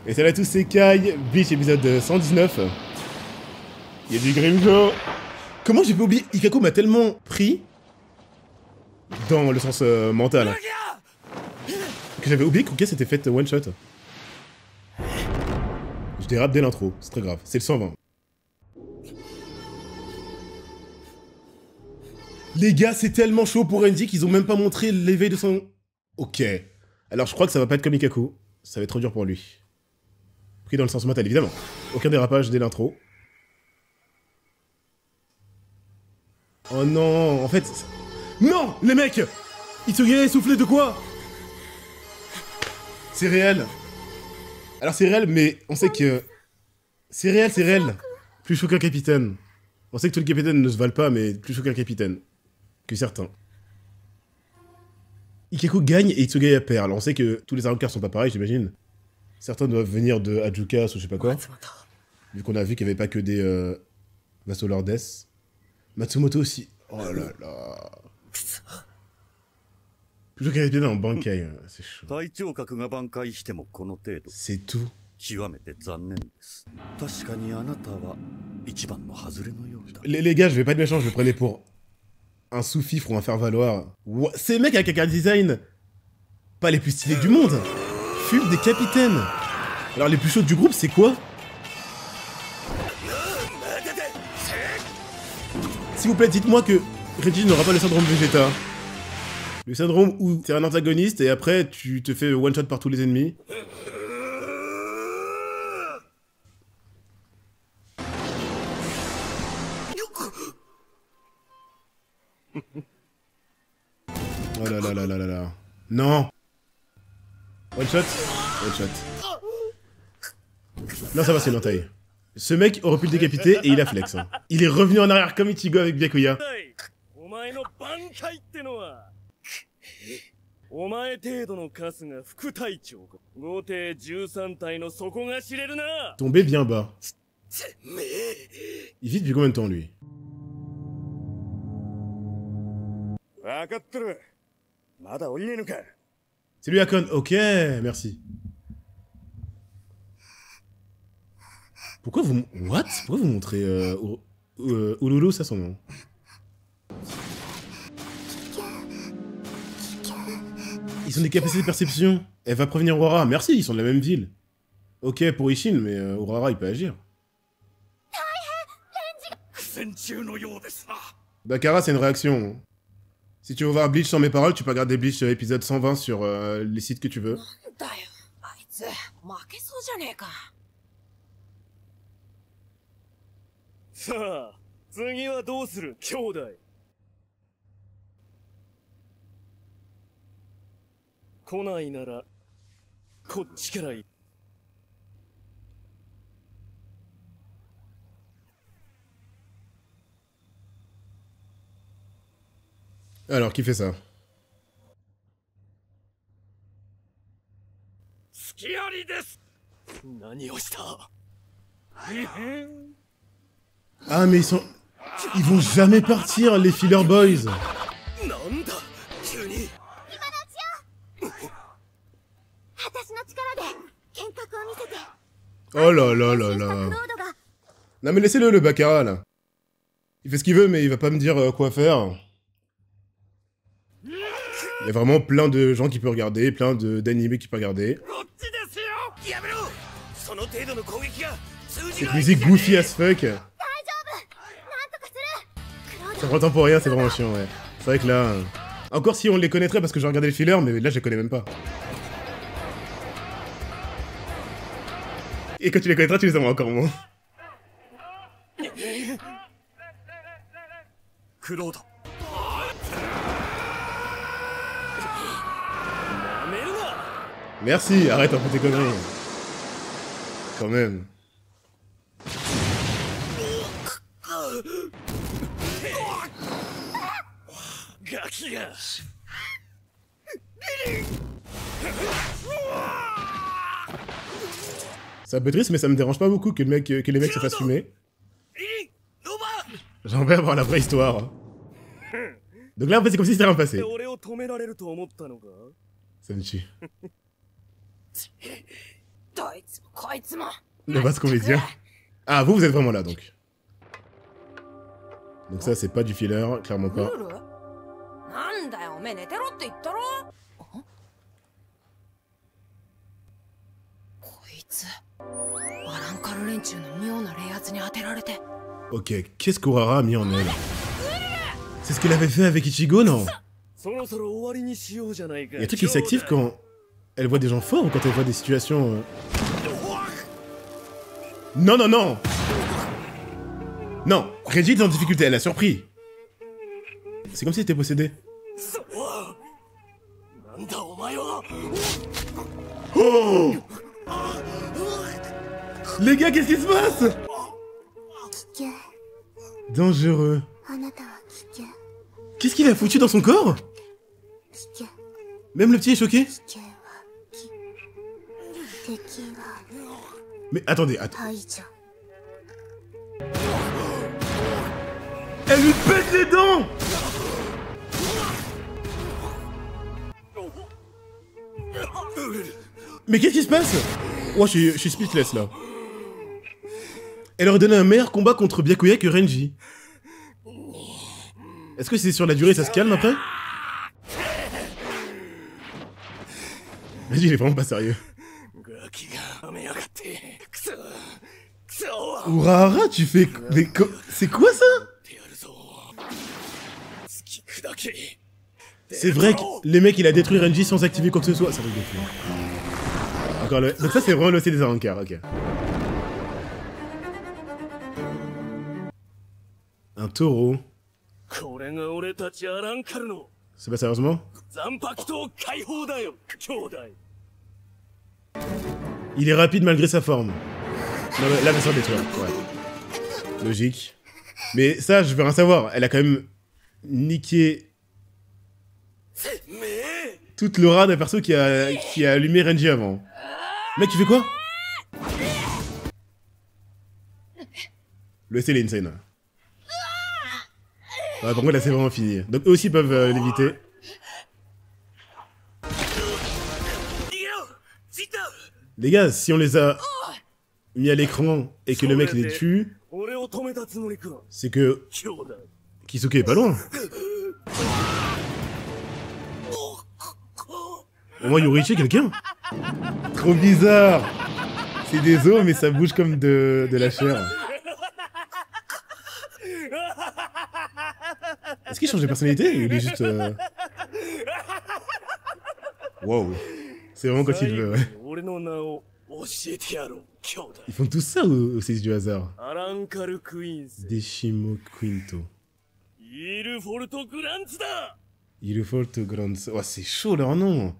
Et salut à tous, c'est Kai, Bleach épisode 119. Il y a du Grimjo. Comment j'ai pu oublier? Ikako m'a tellement pris dans le sens mental que j'avais oublié qu'Uka s'était fait one shot. Je dérape dès l'intro, c'est très grave, c'est le 120. Les gars, c'est tellement chaud pour Renji qu'ils ont même pas montré l'éveil de son... Ok. Alors je crois que ça va pas être comme Ikako, ça va être trop dur pour lui. Pris dans le sens mental, évidemment. Aucun dérapage dès l'intro. Oh non, en fait... Non, les mecs! Itsuge est soufflé de quoi? C'est réel. Alors c'est réel, mais on sait que... C'est réel, c'est réel. Plus chaud qu'un capitaine. On sait que tous les capitaines ne se valent pas, mais plus chaud qu'un capitaine. Que certains. Ikako gagne et Itsuge perd. Alors on sait que tous les Arukars sont pas pareils, j'imagine. Certains doivent venir de Hajukas ou je sais pas quoi. Vu qu'on a vu qu'il n'y avait pas que des vassaux lordes. Matsumoto aussi. Oh là là. Plutôt qu'un capitaine en Bankai, c'est chaud. C'est tout. Les gars, je vais pas être méchant, je le prenais pour un sous-fifre ou un faire-valoir. Ces mecs avec un car design pas les plus stylés du monde. Fument des capitaines. Alors les plus chauds du groupe, c'est quoi? S'il vous plaît, dites-moi que Renji n'aura pas le syndrome Vegeta. Le syndrome où t'es un antagoniste et après tu te fais one-shot par tous les ennemis. Oh là là là là là là. Non. One-shot. One-shot. Non, ça va, c'est une entaille. Ce mec aurait pu le décapiter et il a flex. Hein. Il est revenu en arrière comme Ichigo avec Byakuya. Tombé bien bas. Il vit depuis combien de temps, lui? C'est lui, Akon. Ok, merci. Pourquoi vous... What? Pourquoi vous montrez... Uluru, ça son nom? Ils ont des capacités de perception. Elle va prévenir Urara. Merci, ils sont de la même ville. Ok, pour Ishin, mais Urara, il peut agir. Bakara, c'est une réaction. Si tu veux voir Bleach sans mes paroles, tu peux regarder Bleach épisode 120 sur les sites que tu veux. Alors, qui fait ça? Ah, mais ils sont... Ils vont jamais partir, les Filler Boys. Oh là là là là. Non mais laissez-le, le Bakara, là. Il fait ce qu'il veut, mais il va pas me dire quoi faire. Il y a vraiment plein de gens qui peuvent regarder, plein d'animés qui peuvent regarder. Cette musique goofy as fuck. Ça prend temps pour rien, c'est vraiment chiant, ouais. C'est vrai que là... Encore si on les connaîtrait parce que j'ai regardé le filler, mais là je les connais même pas. Et quand tu les connaîtras, tu les aimeras encore moins. Merci, arrête un peu tes conneries. Quand même. C'est un peu triste, mais ça me dérange pas beaucoup que, que les mecs se fassent fumer. J'aimerais avoir la vraie histoire. Donc là, en fait, c'est comme si c'était rien passé. Ça me tue. Le vaste comédien. Ah, vous êtes vraiment là, donc. Donc ça, c'est pas du filler, clairement pas. Ok, qu'est-ce qu'Urara a mis en elle? C'est ce qu'elle avait fait avec Ichigo, non? Il y a un truc qui s'active quand elle voit des gens forts ou quand elle voit des situations... Non, non, non! Non, Reggie est en difficulté, elle a surpris. C'est comme si elle était possédée. Oh! Les gars, qu'est-ce qui se passe? Dangereux. Qu'est-ce qu'il a foutu dans son corps? Même le petit est choqué? Mais attendez, Elle lui pète les dents! Mais qu'est-ce qui se passe? Oh, je suis speechless là. Elle aurait donné un meilleur combat contre Byakuya que Renji. Est-ce que c'est sur la durée ça se calme après? Renji il est vraiment pas sérieux. Urahara, tu fais... Mais c'est quoi ça? C'est vrai que les mecs il a détruit Renji sans activer quoi que ce soit. Ça rigole plus. Encore le... Donc ça c'est vraiment le C des Arrancars, ok. Un taureau. C'est pas sérieusement? Il est rapide malgré sa forme. Non, la version des tueurs, ouais. Logique. Mais ça, je veux rien savoir. Elle a quand même niqué toute l'aura d'un perso qui a allumé Renji avant. Mec, tu fais quoi? Le SL est insane. Ouais, par contre, là, c'est vraiment fini. Donc, eux aussi peuvent l'éviter. Les gars, si on les a mis à l'écran et que le mec les tue, c'est que Kisuke est pas loin. Au moins, Yorichi, quelqu'un. Trop bizarre. C'est des os, mais ça bouge comme de la chair. Est-ce qu'il change de personnalité ou il est juste... Wow. C'est vraiment quand il veut, ouais. Ils font tout ça ou c'est du hasard? Deshimo Quinto. Illuforto Grands. Oh, c'est chaud leur nom.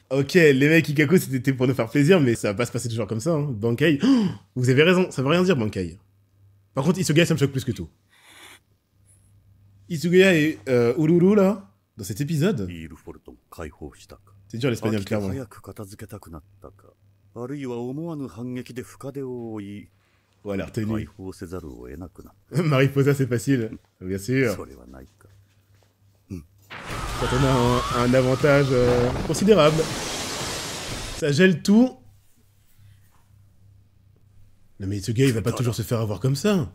Ok, les mecs Ikako c'était pour nous faire plaisir, mais ça va pas se passer toujours comme ça. Hein. Bankai. Oh, vous avez raison, ça veut rien dire Bankai. Par contre, Isugaya ça me choque plus que tout. Isugaya et Ururu là, dans cet épisode. C'est dur l'espagnol, clairement. Ouais, l'air tenu. Mariposa, c'est facile, bien sûr. Quand on a un avantage considérable. Ça gèle tout. Non mais Itsugaya, il va pas toujours se faire avoir comme ça.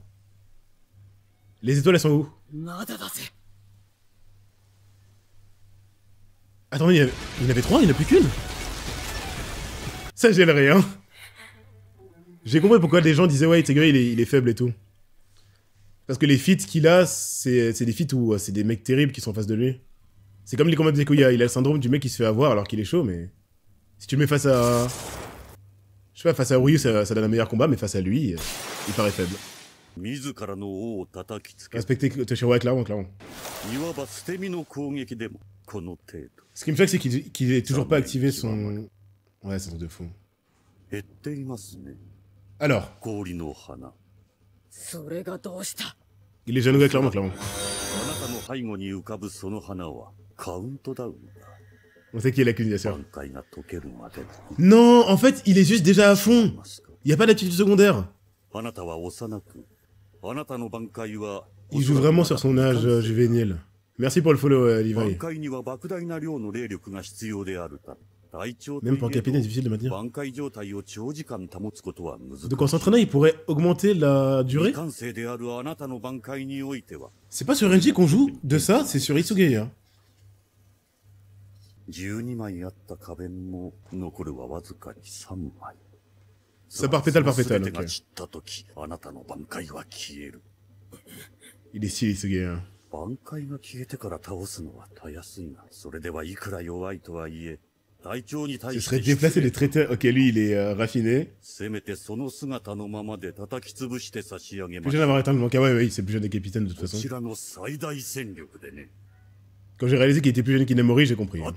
Les étoiles, elles sont où? Attendez, il y en avait 3, il n'y en a plus qu'une. Ça gèle rien. J'ai compris pourquoi les gens disaient ouais, Itsugaya, il est faible et tout. Parce que les feats qu'il a, c'est des feats où c'est des mecs terribles qui sont en face de lui. C'est comme les combats de Byakuya, il a le syndrome du mec qui se fait avoir alors qu'il est chaud, mais... Si tu le mets face à... Je sais pas, face à Ryu, ça donne un meilleur combat, mais face à lui, il paraît faible. Respectez Toshiro, clairement. Ce qui me choque, c'est qu'il ait toujours pas activé son... Ouais, c'est un truc de fou. Alors... Il est jeune, clairement. On sait qui est l'accusé, bien sûr. Non, en fait, il est juste déjà à fond. Il n'y a pas d'attitude secondaire. Il joue vraiment sur son âge juvénile. Merci pour le follow, Levi. Même pour un capitaine, c'est difficile de maintenir. Donc en s'entraînant, il pourrait augmenter la durée. C'est pas sur Renji qu'on joue de ça, c'est sur Isugaya. Ça part pétale par pétale, ok. Il est stylé, Isugaya. Ce serait déplacer le traiteur. Ok, lui, il est raffiné. Plus jeune à avoir éteint le manque. Ah ouais, c'est plus jeune des capitaines de toute façon. Quand j'ai réalisé qu'il était plus jeune qu'Inamori, j'ai compris. Hein.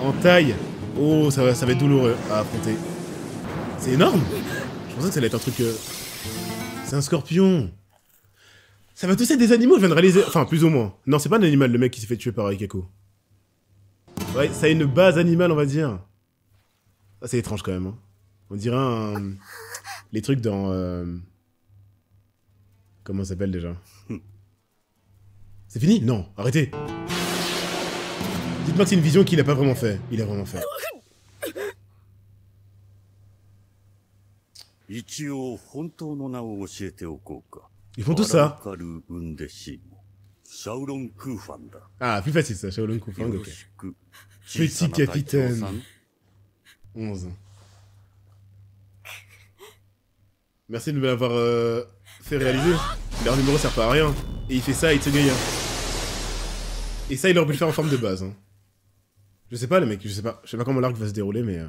En taille. Oh, ça va être douloureux à affronter. C'est énorme. Je pensais que ça allait être un truc... C'est un scorpion. Ça va tous être des animaux, je viens de réaliser... Enfin, plus ou moins. Non, c'est pas un animal, le mec qui s'est fait tuer par Ikako. Ouais, ça a une base animale, on va dire. Ah, c'est étrange quand même. Hein. On dirait un... Les trucs dans... Comment ça s'appelle déjà? C'est fini? Non, arrêtez. Dites-moi que c'est une vision qu'il a pas vraiment fait. Il a vraiment fait. Ils font tout ça. Ah, plus facile ça, Shaolin Kufang, ok. Petit capitaine. 11. Merci de me l'avoir fait réaliser. Leur numéro sert pas à rien. Et il fait ça, il te gagne. Et ça, il aurait pu le faire en forme de base. Hein. Je sais pas, les mecs, je sais pas comment l'arc va se dérouler, mais...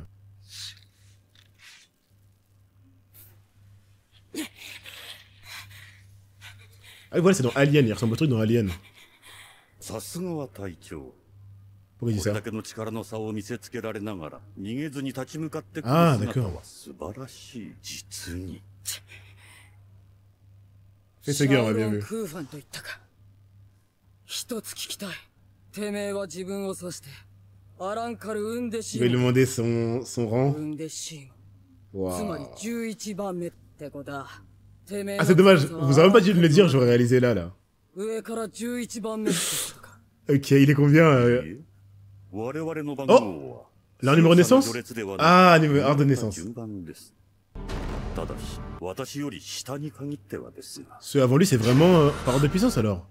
Ah voilà, c'est dans Alien, il ressemble au truc dans Alien. Pourquoi il dit ça? Ah, d'accord. Fais ce gars, on va bien vu. Il va lui demander son rang. Wow. Ah, c'est dommage, vous avez même pas dû me le dire, j'aurais réalisé là. Ok, il est combien Oh, leur numéro de naissance? Ah, numéro de naissance. Ceux avant lui, c'est vraiment par ordre de puissance alors.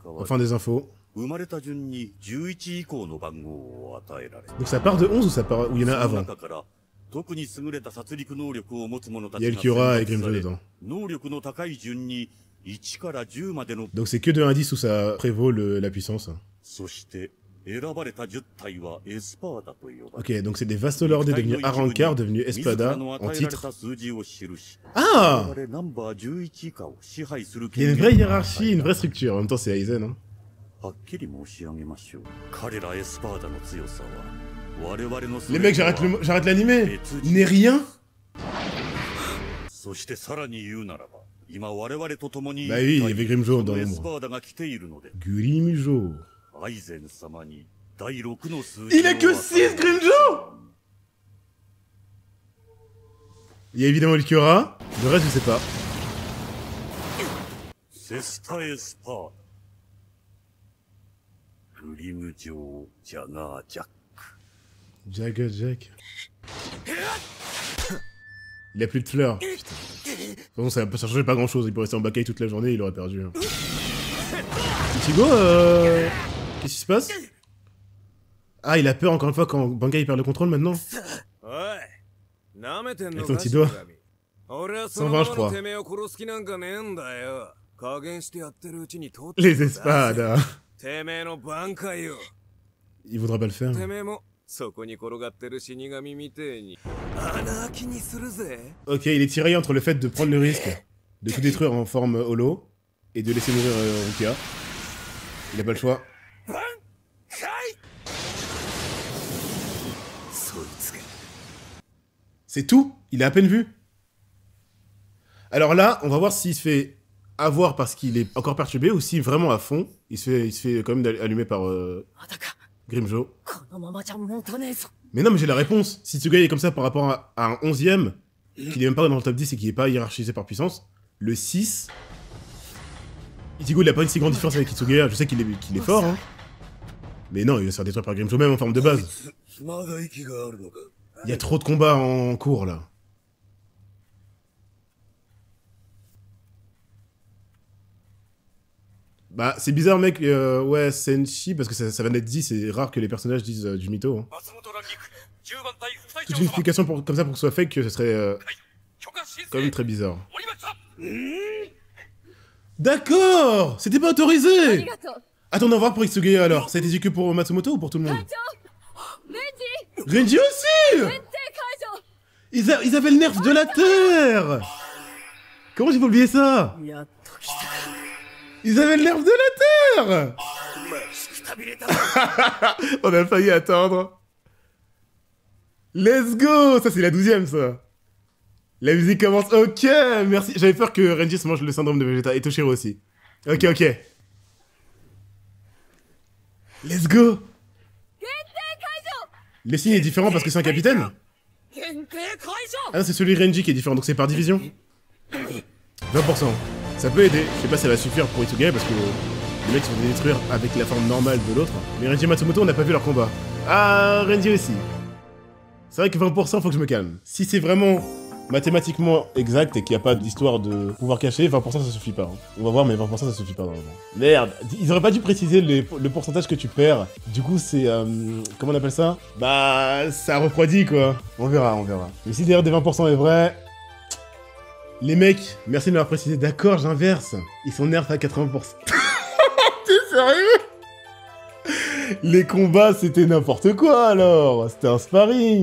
Enfin des infos. Donc ça part de 11 ou ça part... Ou il y en a avant? Il y a le Kyura et Grimjo dedans. Donc c'est que de 1 à 10 où ça prévaut la puissance. Ok, donc c'est des Vastolords devenus Arrancar, devenus Espada, en titre. Ah! Il y a une vraie hiérarchie, une vraie structure. En même temps, c'est Aizen, hein. Les mecs, j'arrête l'animé. Il n'est rien. Bah oui, il y avait Grimjo dans l'ombre. Grimjo. Il a que 6, Grimjo! Il y a évidemment le Kyura. Le reste, je sais pas. Jaga Jack. Il a plus de fleurs. Putain. De toute façon, ça changeait pas grand chose. Il pourrait rester en Bakai toute la journée, il aurait perdu. Hein. Ichigo, qu'est-ce qui se passe? Ah, il a peur encore une fois quand Bankai perd le contrôle maintenant. Avec son petit doigt. 120, je crois. Les espadas. Il voudra pas le faire. Ok, il est tiraillé entre le fait de prendre le risque de tout détruire en forme holo et de laisser mourir Rukia. Il a pas le choix. C'est tout. Il a à peine vu. Alors là, on va voir s'il se fait avoir parce qu'il est encore perturbé ou si vraiment à fond, il se fait quand même allumer par Grimjo. Mais non, mais j'ai la réponse. Si Tsugai est comme ça par rapport à un 11ème, qu'il est même pas dans le top 10 et qu'il est pas hiérarchisé par puissance, le 6, Ichigo il a pas une si grande différence avec Hitsugaya, je sais qu'il est fort hein. Mais non, il va se faire détruire par Grimjo même en forme de base. Il y a trop de combats en cours là. Bah c'est bizarre mec, ouais Senshi, parce que ça va d'être dit, c'est rare que les personnages disent du mytho. Hein. Toute une explication comme ça pour que ce soit fake, ce serait quand même très bizarre. D'accord. C'était pas autorisé. Attends, on va voir pour Hitsugaya alors. Ça a été que pour Matsumoto ou pour tout le monde? Renji aussi. Ils avaient le nerf de la Terre. Comment j'ai pas oublié ça? Ils avaient le nerf de la Terre. On a failli attendre. Let's go. Ça c'est la 12ème ça. La musique commence. Ok, merci. J'avais peur que Renji se mange le syndrome de Vegeta et Toshiro aussi. Ok. Let's go. Le signe est différent parce que c'est un capitaine. Ah non, c'est celui Renji qui est différent, donc c'est par division. 20%. Ça peut aider. Je sais pas si ça va suffire pour Hitsugaya parce que les mecs se font détruire avec la forme normale de l'autre. Mais Renji et Matsumoto, on n'a pas vu leur combat. Ah, Renji aussi. C'est vrai que 20%, faut que je me calme. Si c'est vraiment mathématiquement exact et qu'il n'y a pas d'histoire de pouvoir caché, 20% ça suffit pas. Hein. On va voir, mais 20% ça suffit pas normalement. Merde, ils auraient pas dû préciser le pourcentage que tu perds. Du coup, c'est... comment on appelle ça? Bah, ça refroidit quoi. On verra. Mais si d'ailleurs des 20% est vrai... Les mecs, merci de m'avoir précisé. D'accord, j'inverse. Ils sont nerfs à 80%. T'es sérieux? Les combats, c'était n'importe quoi alors. C'était un sparring.